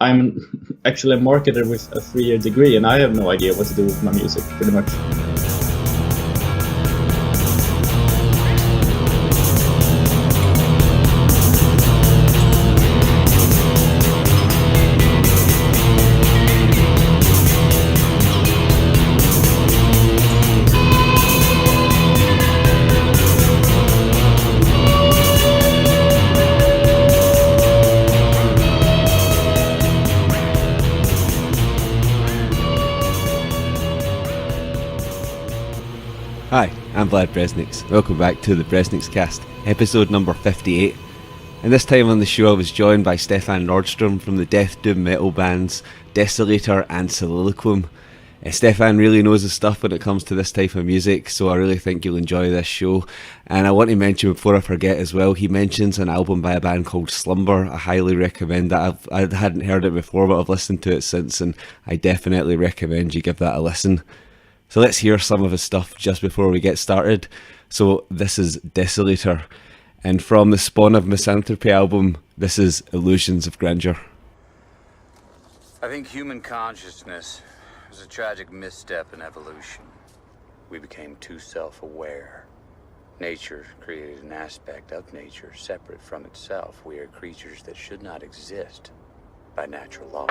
I'm actually a marketer with a 3-year degree, and I have no idea what to do with my music, pretty much. Hi, I'm Vlad Bresnix. Welcome back to the BresnixCast, episode number 58. And this time on the show I was joined by Stefan Nordstrom from the death doom metal bands Desolator and Soliloquium. Stefan really knows his stuff when it comes to this type of music, so I really think you'll enjoy this show. And I want to mention before I forget as well, he mentions an album by a band called Slumber. I highly recommend that. I hadn't heard it before, but I've listened to it since, and I definitely recommend you give that a listen. So let's hear some of his stuff just before we get started. So this is Desolator, and from the Spawn of Misanthropy album, this is Illusions of Grandeur. I think human consciousness was a tragic misstep in evolution. We became too self-aware. Nature created an aspect of nature separate from itself. We are creatures that should not exist by natural law.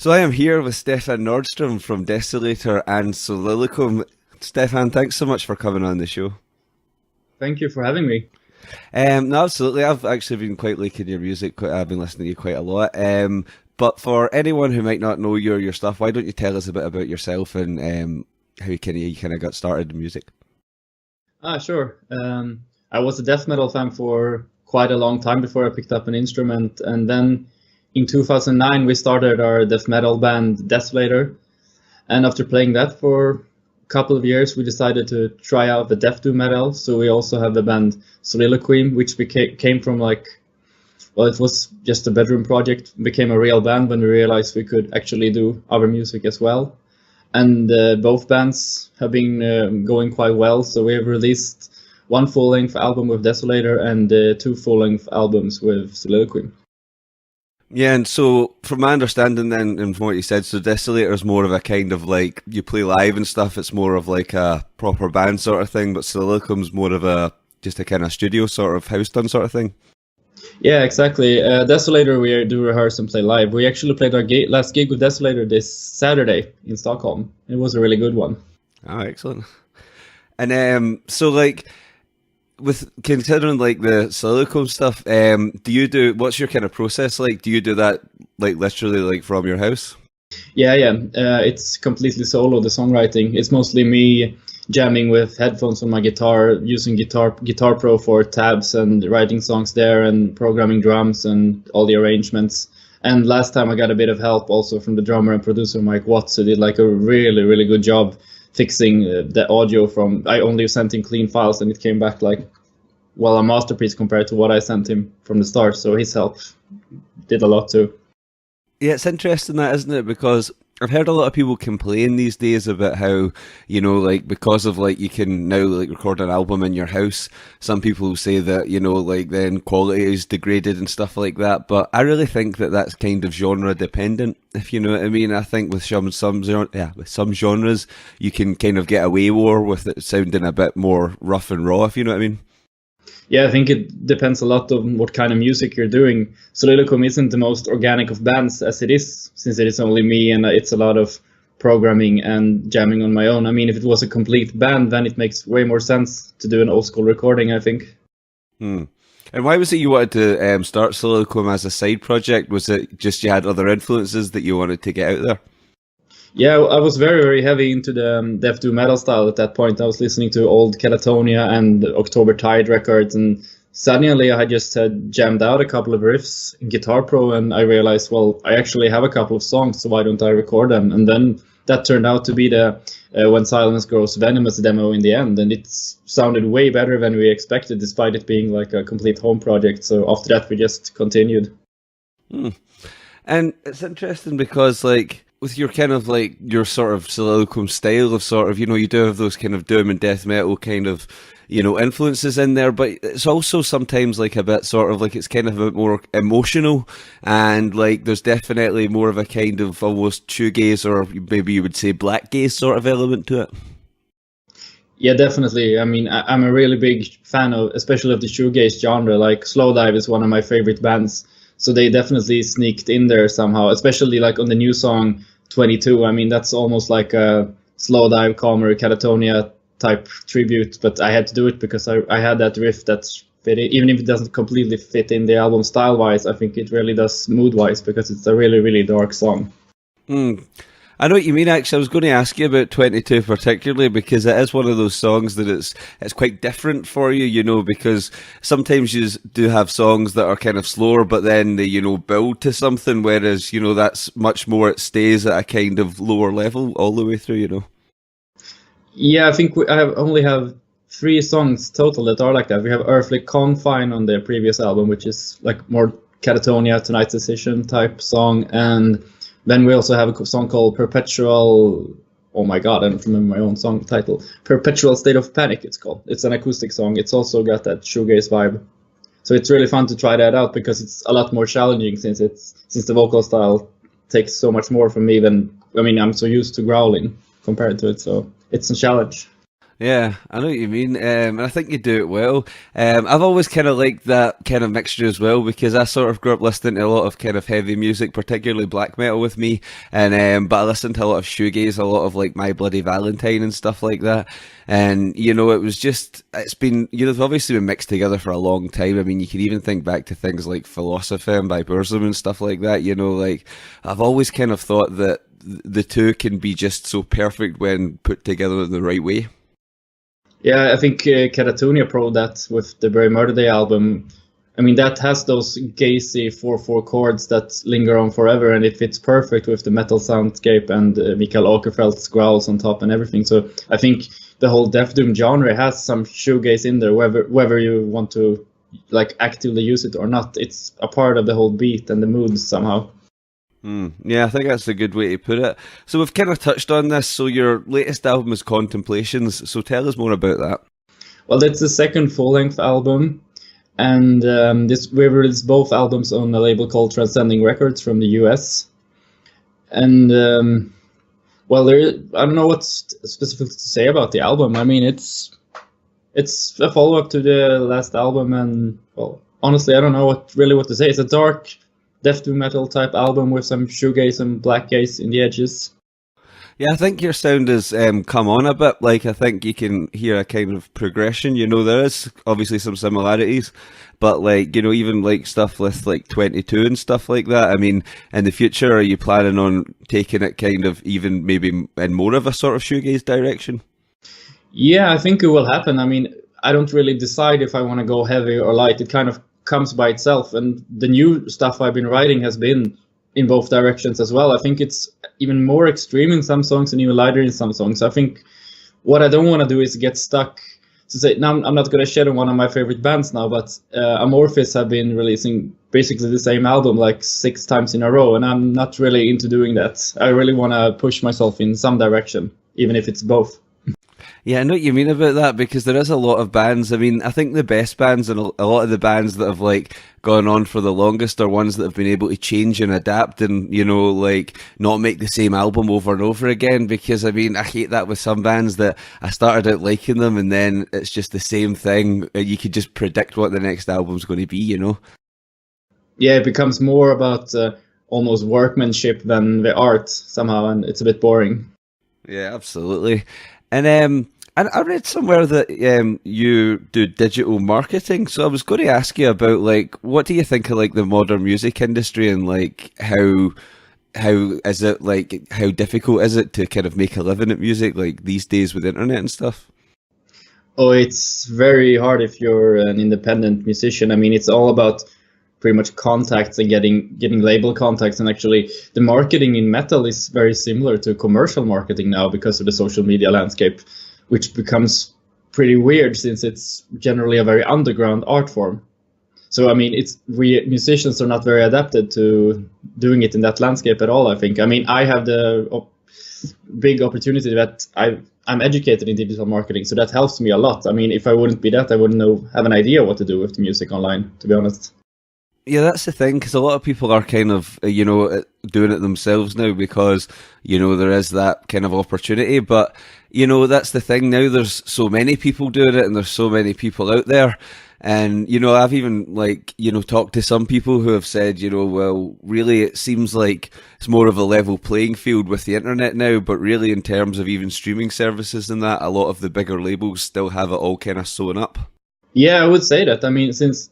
So I am here with Stefan Nordstrom from Desolator and Soliloquium. Stefan, thanks so much for coming on the show. Thank you for having me. No, absolutely. I've actually been quite liking your music. I've been listening to you quite a lot. But for anyone who might not know your stuff, why don't you tell us a bit about yourself and how you kind of got started in music? Sure. I was a death metal fan for quite a long time before I picked up an instrument, and then in 2009 we started our death metal band Desolator, and after playing that for a couple of years we decided to try out the death doom metal. So we also have the band Soliloquium, which came from it was just a bedroom project, became a real band when we realized we could actually do other music as well. And both bands have been going quite well, so we have released one full-length album with Desolator and 2 full-length albums with Soliloquium. Yeah, and so from my understanding then, and from what you said, so Desolator is more of a kind of like, you play live and stuff, it's more of like a proper band sort of thing, but Soliloquium's more of just a kind of studio sort of house done sort of thing. Yeah, exactly. Desolator, we do rehearse and play live. We actually played our last gig with Desolator this Saturday in Stockholm. It was a really good one. Oh, excellent. And so like, with considering like the Soliloquium stuff, what's your kind of process like? Do you do that like literally like from your house? Yeah. It's completely solo, the songwriting. It's mostly me jamming with headphones on my guitar, using Guitar Pro for tabs and writing songs there and programming drums and all the arrangements. And last time I got a bit of help also from the drummer and producer Mike Watts, who did like a really, really good job fixing the audio I only sent him clean files and it came back like, well, a masterpiece compared to what I sent him from the start. So his help did a lot too. Yeah, it's interesting that, isn't it? Because I've heard a lot of people complain these days about how, like because of like you can now like record an album in your house, some people say that, like then quality is degraded and stuff like that. But I really think that that's kind of genre dependent, if you know what I mean. I think with some genres, you can kind of get away more with it sounding a bit more rough and raw, if you know what I mean. Yeah, I think it depends a lot on what kind of music you're doing. Soliloquium isn't the most organic of bands as it is, since it is only me and it's a lot of programming and jamming on my own. I mean, if it was a complete band, then it makes way more sense to do an old school recording, I think. And why was it you wanted to start Soliloquium as a side project? Was it just you had other influences that you wanted to get out there? Yeah, I was very, very heavy into the death doom metal style at that point. I was listening to old Katatonia and October Tide records, and suddenly I just had jammed out a couple of riffs in Guitar Pro, and I realized, well, I actually have a couple of songs, so why don't I record them? And then that turned out to be the When Silence Grows Venomous demo in the end, and it sounded way better than we expected, despite it being like a complete home project. So after that, we just continued. And it's interesting because, like, with your kind of like your sort of Soliloquium style of sort of, you do have those kind of doom and death metal kind of, influences in there, but it's also sometimes like a bit sort of like it's kind of a bit more emotional, and like there's definitely more of a kind of almost shoegaze, or maybe you would say black gaze sort of element to it. Yeah, definitely. I mean, I'm a really big fan of, especially of the shoegaze genre. Like Slowdive is one of my favorite bands. So they definitely sneaked in there somehow, especially like on the new song 22. I mean, that's almost like a Slowdive, Calmer, Katatonia type tribute, but I had to do it because I had that riff that's fit in. Even if it doesn't completely fit in the album style-wise, I think it really does mood-wise because it's a really, really dark song. I know what you mean, actually. I was going to ask you about 22 particularly, because it is one of those songs that it's quite different for you, because sometimes you do have songs that are kind of slower, but then they, build to something, whereas, that's much more, it stays at a kind of lower level all the way through, Yeah, I think I only have 3 songs total that are like that. We have Earthly Confine on the previous album, which is like more Katatonia, Tonight's Decision type song, and then we also have a song called Perpetual, oh my god, I don't remember my own song title. Perpetual State of Panic, it's called. It's an acoustic song. It's also got that shoegaze vibe. So it's really fun to try that out because it's a lot more challenging since the vocal style takes so much more from me than, I'm so used to growling compared to it, so it's a challenge. Yeah, I know what you mean, and I think you do it well. I've always kind of liked that kind of mixture as well because I sort of grew up listening to a lot of kind of heavy music, particularly black metal with me, and but I listened to a lot of shoegaze, a lot of like My Bloody Valentine and stuff like that. And it was just it's been they've obviously been mixed together for a long time. I mean, you can even think back to things like Philosophy by Burzum and stuff like that. Like I've always kind of thought that the two can be just so perfect when put together in the right way. Yeah, I think Katatonia proved that with the Bury Murder Day album. I mean, that has those gazy 4/4 chords that linger on forever, and it fits perfect with the metal soundscape and Mikael Åkerfeldt's growls on top and everything. So I think the whole Death Doom genre has some shoegaze in there, whether you want to like actively use it or not. It's a part of the whole beat and the mood somehow. Yeah, I think that's a good way to put it. So we've kind of touched on this. So your latest album is Contemplations. So tell us more about that. Well, that's the second full-length album, and we released both albums on a label called Transcending Records from the US. And well, I don't know what's specific to say about the album. I mean, it's a follow-up to the last album, and well, honestly, I don't know what to say. It's a dark death doom metal type album with some shoegaze and black gaze in the edges. Yeah, I think your sound has come on a bit. Like, I think you can hear a kind of progression. There is obviously some similarities, but like, even like stuff with like 22 and stuff like that. I mean, in the future, are you planning on taking it kind of even maybe in more of a sort of shoegaze direction? Yeah, I think it will happen. I mean, I don't really decide if I want to go heavy or light. It kind of comes by itself, and the new stuff I've been writing has been in both directions as well. I think it's even more extreme in some songs and even lighter in some songs. I think what I don't want to do is get stuck to say, now I'm not going to shed on one of my favorite bands now, but Amorphis have been releasing basically the same album like 6 times in a row, and I'm not really into doing that. I really want to push myself in some direction, even if it's both. Yeah, I know what you mean about that, because there is a lot of bands. I mean, I think the best bands and a lot of the bands that have like gone on for the longest are ones that have been able to change and adapt and, like not make the same album over and over again. Because I mean, I hate that with some bands that I started out liking them and then it's just the same thing. You could just predict what the next album's going to be, Yeah, it becomes more about almost workmanship than the art somehow, and it's a bit boring. Yeah, absolutely. And I read somewhere that you do digital marketing, so I was going to ask you about like, what do you think of like the modern music industry and like how is it, like how difficult is it to kind of make a living at music like these days with the internet and stuff? Oh, it's very hard if you're an independent musician. I mean, it's all about pretty much contacts and getting label contacts, and actually the marketing in metal is very similar to commercial marketing now because of the social media landscape, which becomes pretty weird since it's generally a very underground art form. So I mean, musicians are not very adapted to doing it in that landscape at all, I think. I mean, I have the big opportunity that I'm educated in digital marketing, so that helps me a lot. I mean, if I wouldn't be that, I wouldn't have an idea what to do with the music online, to be honest. Yeah, that's the thing, because a lot of people are kind of, doing it themselves now because, there is that kind of opportunity. But, that's the thing now. There's so many people doing it and there's so many people out there. And, I've even talked to some people who have said, well, really, it seems like it's more of a level playing field with the internet now. But really, in terms of even streaming services and that, a lot of the bigger labels still have it all kind of sewn up. Yeah, I would say that. I mean, since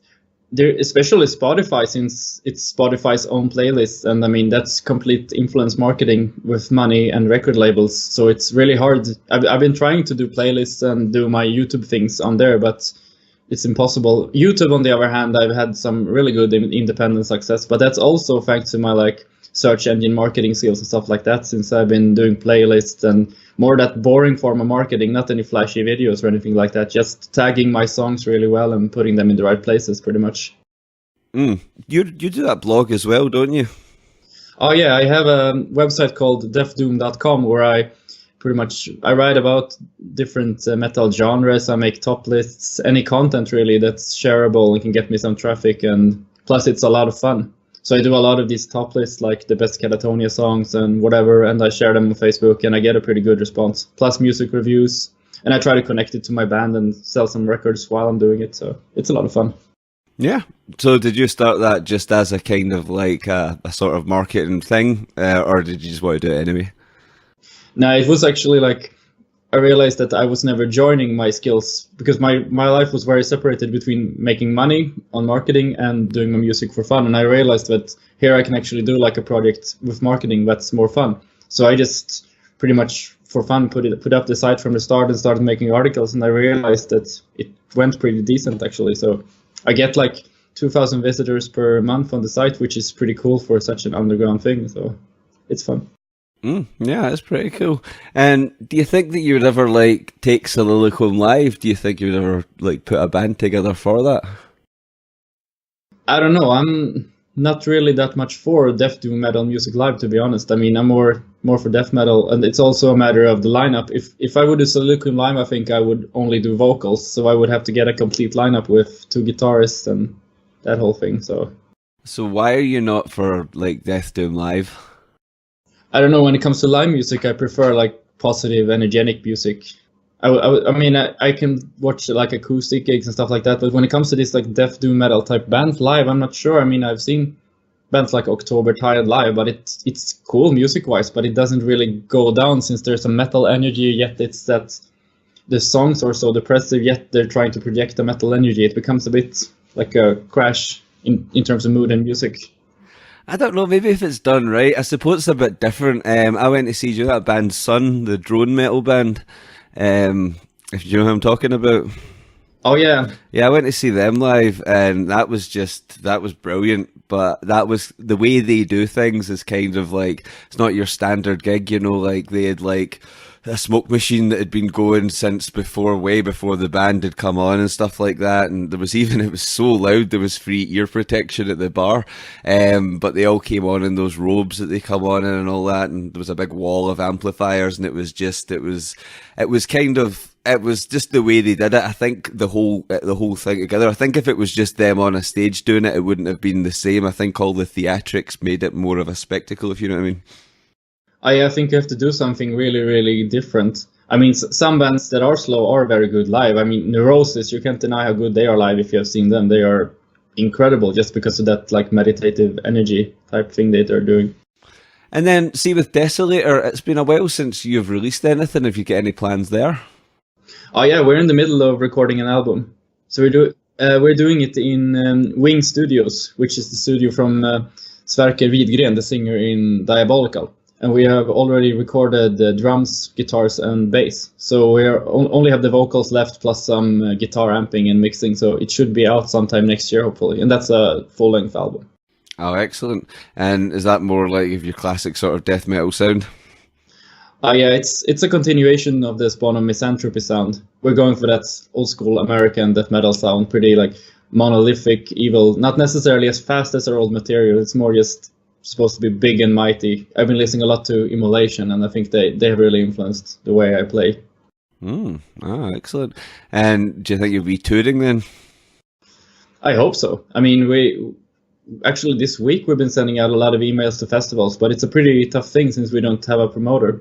especially Spotify, since it's Spotify's own playlist, and I mean that's complete influence marketing with money and record labels, so it's really hard. I've been trying to do playlists and do my YouTube things on there, but it's impossible. YouTube, on the other hand, I've had some really good independent success, but that's also thanks to my like search engine marketing skills and stuff like that, since I've been doing playlists and more that boring form of marketing, not any flashy videos or anything like that, just tagging my songs really well and putting them in the right places pretty much. You do that blog as well, don't you? Oh yeah, I have a website called deafdoom.com where I write about different metal genres. I make top lists, any content really that's shareable and can get me some traffic, and plus it's a lot of fun. So I do a lot of these top lists, like the best Katatonia songs and whatever, and I share them on Facebook, and I get a pretty good response. Plus music reviews, And I try to connect it to my band and sell some records while I'm doing it. So it's a lot of fun. Yeah. So did you start that just as a kind of like a sort of marketing thing, or did you just want to do it anyway? No, it was actually like I realized that I was never joining my skills because my life was very separated between making money on marketing and doing my music for fun. And I realized that here I can actually do like a project with marketing that's more fun. So I just pretty much for fun put up the site from the start and started making articles. And I realized that it went pretty decent actually. So I get like 2,000 visitors per month on the site, which is pretty cool for such an underground thing. So it's fun. Yeah, that's pretty cool. And do you think that you would ever like take Soliloquium live? Do you think you would ever like put a band together for that? I don't know. I'm not really that much for death doom metal music live, to be honest. I mean, I'm more for death metal, and it's also a matter of the lineup. If I would do Soliloquium live, I think I would only do vocals, so I would have to get a complete lineup with 2 guitarists and that whole thing. So why are you not for like death doom live? I don't know. When it comes to live music, I prefer like positive, energetic music. I mean, I can watch like acoustic gigs and stuff like that, but when it comes to this like death doom metal type bands live, I'm not sure. I mean, I've seen bands like October Tide live, but it's cool music wise, but it doesn't really go down since there's a metal energy. Yet it's that the songs are so depressive. Yet they're trying to project the metal energy. It becomes a bit like a crash in terms of mood and music. I don't know, maybe if it's done right. I suppose it's a bit different. I went to see that band Sun, the drone metal band. If you know who I'm talking about. Oh yeah. Yeah, I went to see them live and that was brilliant. But that was the way they do things is kind of like, it's not your standard gig, you know, like they had like a smoke machine that had been going since way before the band had come on and stuff like that. And it was so loud, there was free ear protection at the bar. But they all came on in those robes that they come on in and all that. And there was a big wall of amplifiers and it was just the way they did it. I think the whole thing together, I think if it was just them on a stage doing it, it wouldn't have been the same. I think all the theatrics made it more of a spectacle, if you know what I mean. I think you have to do something really, really different. I mean, some bands that are slow are very good live. I mean, Neurosis, you can't deny how good they are live if you have seen them. They are incredible just because of that like meditative energy type thing that they're doing. And then, see, with Desolator, it's been a while since you've released anything. Have you got any plans there? Oh yeah, we're in the middle of recording an album. So we're doing it in Wing Studios, which is the studio from Sverker Widgren, the singer in Diabolical. And we have already recorded the drums, guitars, and bass. So we only have the vocals left plus some guitar amping and mixing. So it should be out sometime next year, hopefully. And that's a full-length album. Oh, excellent. And is that more like your classic sort of death metal sound? Yeah, it's a continuation of the Spawn of Misanthropy sound. We're going for that old school American death metal sound, pretty like monolithic, evil, not necessarily as fast as our old material. It's more just supposed to be big and mighty. I've been listening a lot to Immolation, and I think they have really influenced the way I play. Excellent. And do you think you'll be touring then? I hope so. I mean, we actually this week we've been sending out a lot of emails to festivals, but it's a pretty tough thing since we don't have a promoter.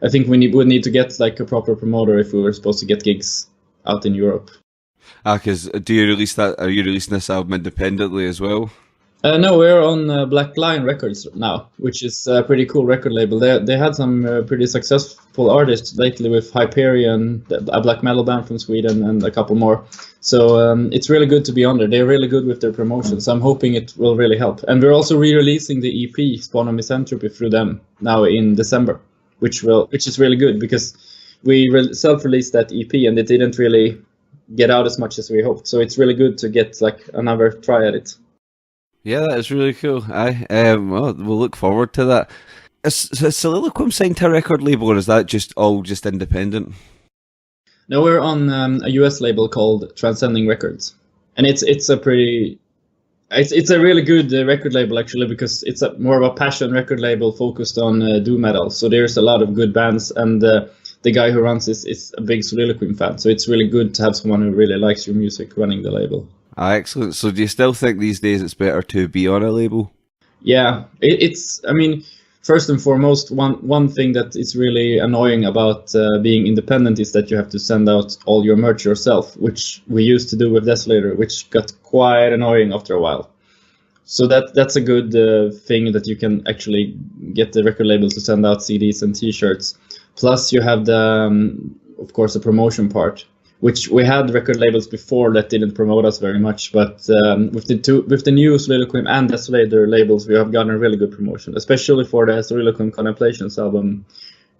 I think we need to get like a proper promoter if we were supposed to get gigs out in Europe. Because are you releasing this album independently as well? No, we're on Black Lion Records now, which is a pretty cool record label. They had some pretty successful artists lately with Hyperion, a black metal band from Sweden, and a couple more. So it's really good to be on there. They're really good with their promotion, so I'm hoping it will really help. And we're also re-releasing the EP Spawn of Misanthropy through them now in December, which is really good because we self-released that EP and it didn't really get out as much as we hoped. So it's really good to get like another try at it. Yeah, that is really cool. Well, we'll look forward to that. Is Soliloquium signed to a record label, or is that just independent? No, we're on a US label called Transcending Records, and it's a really good record label actually because it's more of a passion record label focused on doom metal. So there's a lot of good bands, and the guy who runs this is a big Soliloquium fan. So it's really good to have someone who really likes your music running the label. Excellent. So do you still think these days it's better to be on a label? Yeah, it's. I mean, first and foremost, one thing that is really annoying about being independent is that you have to send out all your merch yourself, which we used to do with Desolator, which got quite annoying after a while. So that's a good thing, that you can actually get the record labels to send out CDs and T-shirts. Plus, you have the, of course, the promotion part, which we had record labels before that didn't promote us very much. But with the new Soliloquium and Desolator labels, we have gotten a really good promotion, especially for the Soliloquium Contemplations album.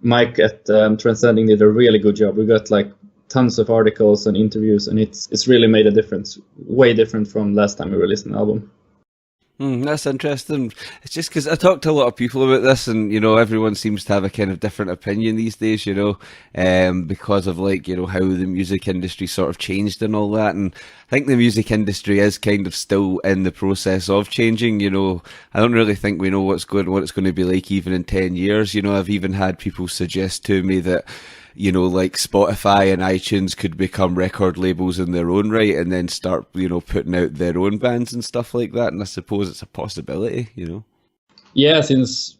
Mike at Transcending did a really good job. We got like tons of articles and interviews, and it's really made a difference, way different from last time we released an album. That's interesting. It's just because I talked to a lot of people about this, and everyone seems to have a kind of different opinion these days, because of like how the music industry sort of changed and all that. And I think the music industry is kind of still in the process of changing. I don't really think we know what it's going to be like even in 10 years. I've even had people suggest to me that like Spotify and iTunes could become record labels in their own right, and then start, putting out their own bands and stuff like that. And I suppose it's a possibility, Yeah, since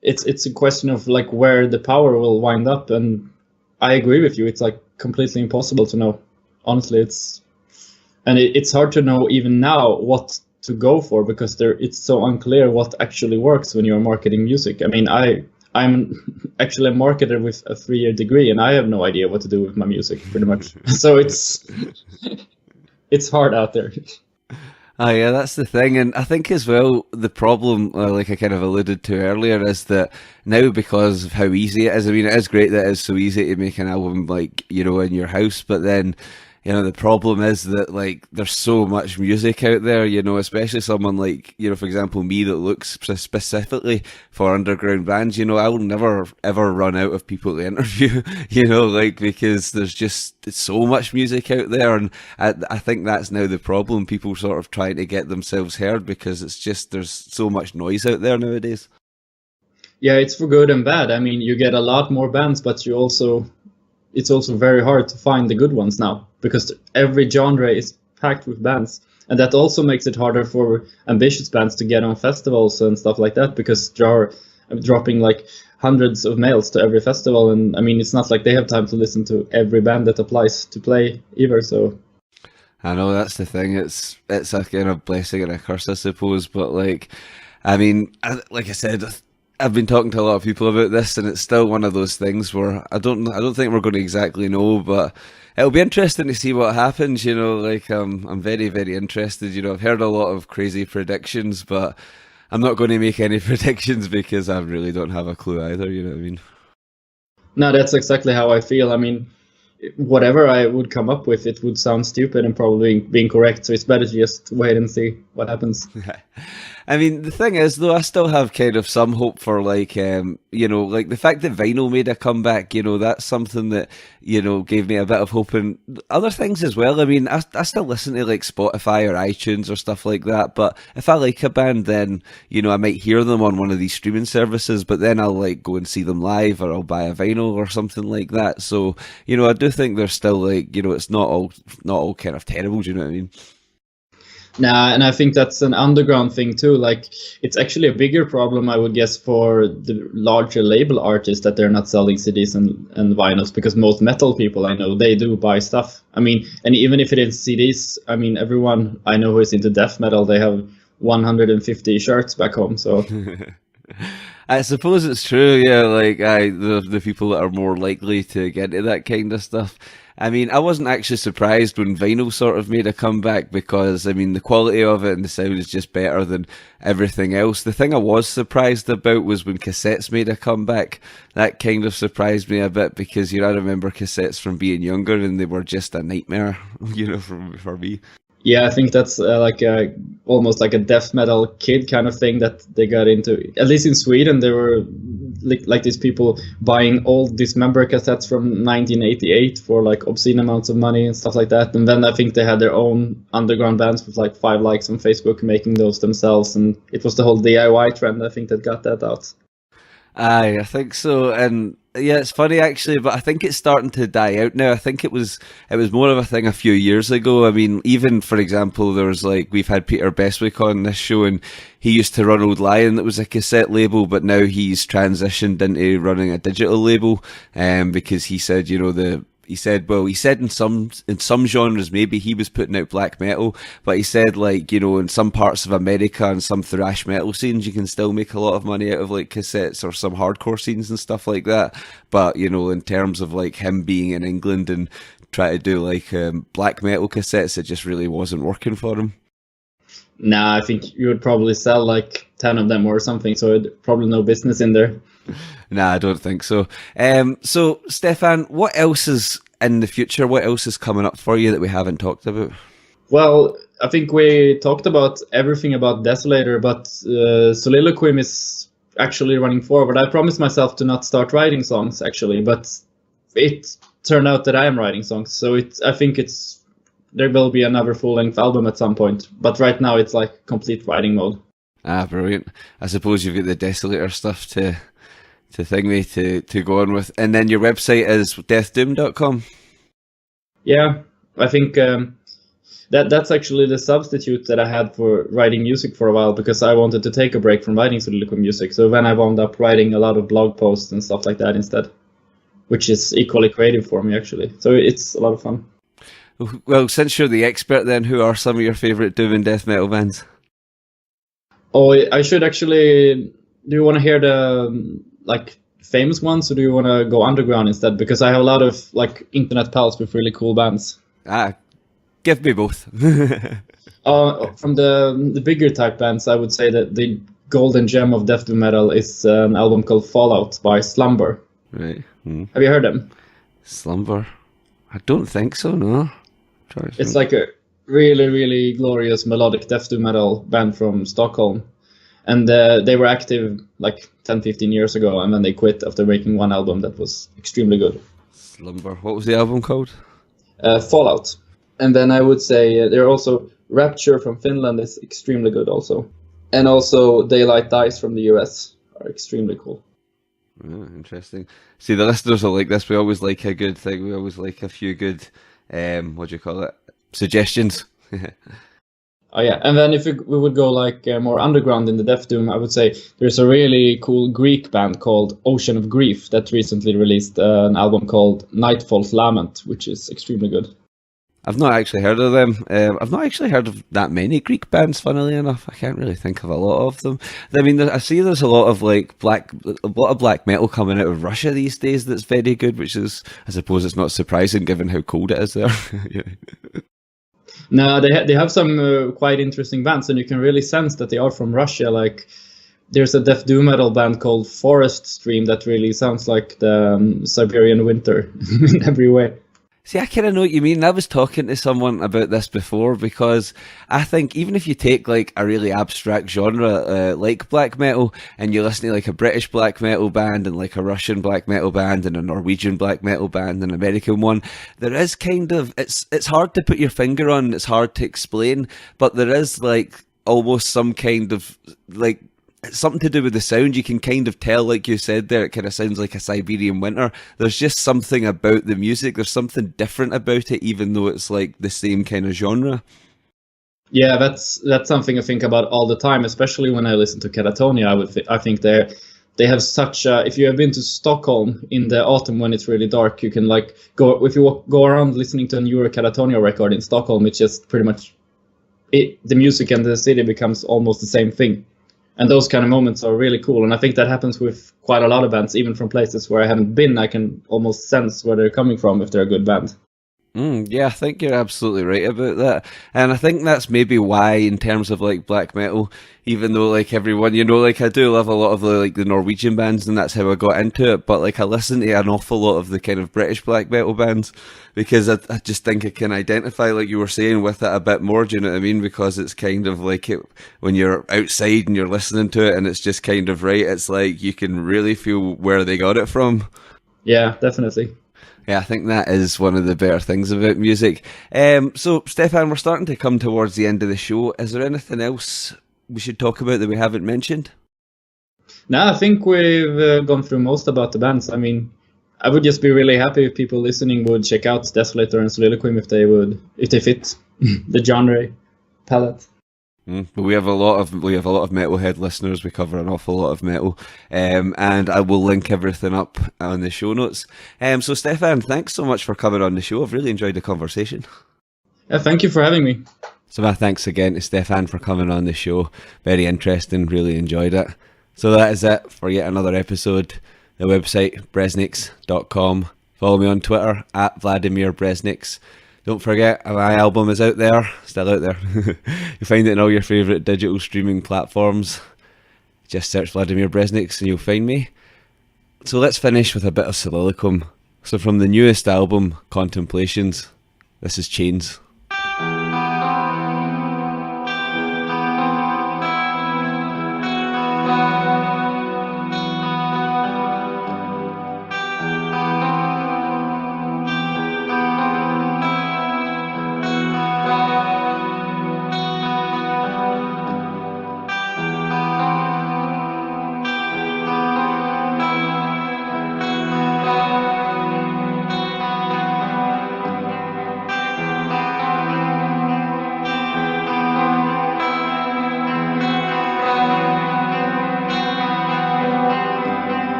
it's a question of like where the power will wind up, and I agree with you. It's like completely impossible to know. Honestly, it's hard to know even now what to go for, because it's so unclear what actually works when you're marketing music. I mean, I'm actually a marketer with a 3-year degree, and I have no idea what to do with my music, pretty much. So it's hard out there. Oh yeah, that's the thing. And I think as well, the problem, like I kind of alluded to earlier, is that now, because of how easy it is, I mean, it is great that it's so easy to make an album, like, in your house, but then the problem is that, like, there's so much music out there, especially someone like, for example, me, that looks specifically for underground bands. I'll never ever run out of people to interview, because there's just so much music out there. And I think that's now the problem. People sort of trying to get themselves heard, because it's just, there's so much noise out there nowadays. Yeah, it's for good and bad. I mean, you get a lot more bands, but it's also very hard to find the good ones now, because every genre is packed with bands. And that also makes it harder for ambitious bands to get on festivals and stuff like that, because they are dropping like hundreds of mails to every festival. And I mean, it's not like they have time to listen to every band that applies to play either. So I know, that's the thing. It's a kind of blessing and a curse, I suppose. But like, I mean, like I said, I've been talking to a lot of people about this, and it's still one of those things where I don't think we're going to exactly know, but it'll be interesting to see what happens. Like I'm very, very interested. I've heard a lot of crazy predictions, but I'm not going to make any predictions because I really don't have a clue either. You know what I mean? No, that's exactly how I feel. I mean, whatever I would come up with, it would sound stupid and probably be incorrect. So it's better to just wait and see what happens. I mean, the thing is, though, I still have kind of some hope for, like, like the fact that vinyl made a comeback, that's something that, gave me a bit of hope, and other things as well. I mean, I still listen to, like, Spotify or iTunes or stuff like that, but if I like a band, then, I might hear them on one of these streaming services, but then I'll, like, go and see them live, or I'll buy a vinyl or something like that. So, I do think there's still, like, it's not all kind of terrible, do you know what I mean? Nah, and I think that's an underground thing too. Like, it's actually a bigger problem, I would guess, for the larger label artists, that they're not selling CDs and vinyls, because most metal people I know, they do buy stuff. I mean, and even if it is CDs, I mean, everyone I know who is into death metal, they have 150 shirts back home. So I suppose it's true, yeah. Like, the people that are more likely to get into that kind of stuff. I mean, I wasn't actually surprised when vinyl sort of made a comeback, because, I mean, the quality of it and the sound is just better than everything else. The thing I was surprised about was when cassettes made a comeback. That kind of surprised me a bit, because, I remember cassettes from being younger, and they were just a nightmare, for me. Yeah, I think that's almost like a death metal kid kind of thing that they got into. At least in Sweden, there were like these people buying old Dismember cassettes from 1988 for like obscene amounts of money and stuff like that. And then I think they had their own underground bands with like 5 likes on Facebook making those themselves. And it was the whole DIY trend, I think, that got that out. Aye, I think so, and yeah, it's funny actually, but I think it's starting to die out now. I think it was more of a thing a few years ago. I mean, even for example, there was like we've had Peter Bestwick on this show, and he used to run Old Lion, that was a cassette label, but now he's transitioned into running a digital label, because he said, he said in some genres maybe he was putting out black metal, but he said like, in some parts of America and some thrash metal scenes you can still make a lot of money out of like cassettes, or some hardcore scenes and stuff like that. But in terms of like him being in England and try to do like black metal cassettes, it just really wasn't working for him. Nah, I think you would probably sell like 10 of them or something, so probably no business in there. Nah, I don't think so. So, Stefan, what else is in the future? What else is coming up for you that we haven't talked about? Well, I think we talked about everything about Desolator, but Soliloquium is actually running forward. I promised myself to not start writing songs, actually, but it turned out that I am writing songs. So I think there will be another full-length album at some point. But right now it's like complete writing mode. Ah, brilliant. I suppose you've got the Desolator stuff to go on with. And then your website is deathdoom.com. Yeah, I think that's actually the substitute that I had for writing music for a while, because I wanted to take a break from writing Soliloquium music. So then I wound up writing a lot of blog posts and stuff like that instead, which is equally creative for me, actually. So it's a lot of fun. Well, since you're the expert then, who are some of your favourite doom and death metal bands? Oh, I should actually... Do you want to hear the famous ones, or do you want to go underground instead? Because I have a lot of internet pals with really cool bands. Give me both. From the bigger type bands, I would say that the golden gem of death doom metal is an album called Fallout by Slumber. Right. Have you heard them? Slumber? I don't think so, no. It's like a really, really glorious melodic death doom metal band from Stockholm. And they were active 10-15 years ago, and then they quit after making one album that was extremely good. Slumber. What was the album called? Fallout. And then I would say there are also Rapture from Finland is extremely good also. And also Daylight Dies from the US are extremely cool. Oh, interesting. See, the listeners are like this. We always like a good thing. We always like a few good, suggestions. Oh yeah, and then if we would go more underground in the death doom, I would say there's a really cool Greek band called Ocean of Grief that recently released an album called Nightfall's Lament, which is extremely good. I've not actually heard of them. I've not actually heard of that many Greek bands, funnily enough. I can't really think of a lot of them. I mean, I see there's a lot of black metal coming out of Russia these days that's very good, which is, I suppose it's not surprising given how cold it is there. Yeah. No, they have some quite interesting bands, and you can really sense that they are from Russia. There's a death doom metal band called Forest Stream that really sounds like the Siberian winter in every way. See, I kind of know what you mean. I was talking to someone about this before, because I think even if you take a really abstract genre like black metal, and you listen to a British black metal band and a Russian black metal band and a Norwegian black metal band and an American one, there is it's hard to put your finger on, it's hard to explain, but there is almost some kind of something to do with the sound. You can kind of tell, like you said there, it kind of sounds like a Siberian winter. There's just something about the music. There's something different about it, even though it's the same kind of genre. Yeah, that's something I think about all the time, especially when I listen to Katatonia. I think they have such if you have been to Stockholm in the autumn when it's really dark, you can go around listening to a newer Katatonia record in Stockholm. It's just pretty much the music and the city becomes almost the same thing. And those kind of moments are really cool. And I think that happens with quite a lot of bands, even from places where I haven't been. I can almost sense where they're coming from if they're a good band. Yeah, I think you're absolutely right about that. And I think that's maybe why, in terms of black metal, even though everyone, I do love a lot of the Norwegian bands, and that's how I got into it, but I listen to an awful lot of the kind of British black metal bands, because I just think I can identify, like you were saying, with it a bit more, do you know what I mean? Because it's kind of when you're outside and you're listening to it and it's just kind of right, it's you can really feel where they got it from. Yeah, definitely. Yeah, I think that is one of the better things about music. So, Stefan, we're starting to come towards the end of the show. Is there anything else we should talk about that we haven't mentioned? No, I think we've gone through most about the bands. I mean, I would just be really happy if people listening would check out Desolator and Soliloquium if they fit the genre palette. But we have a lot of metalhead listeners. We cover an awful lot of metal, and I will link everything up on the show notes. So Stefan, thanks so much for coming on the show. I've really enjoyed the conversation. Yeah, thank you for having me. So my thanks again to Stefan for coming on the show. Very interesting. Really enjoyed it. So that is it for yet another episode. The website BresnixCast.com. Follow me on Twitter at Vladimir Bresnix. Don't forget, my album is out there, still out there. You'll find it in all your favourite digital streaming platforms. Just search Vladimir Bresnix and you'll find me. So let's finish with a bit of Soliloquium. So from the newest album, Contemplations, this is Chains.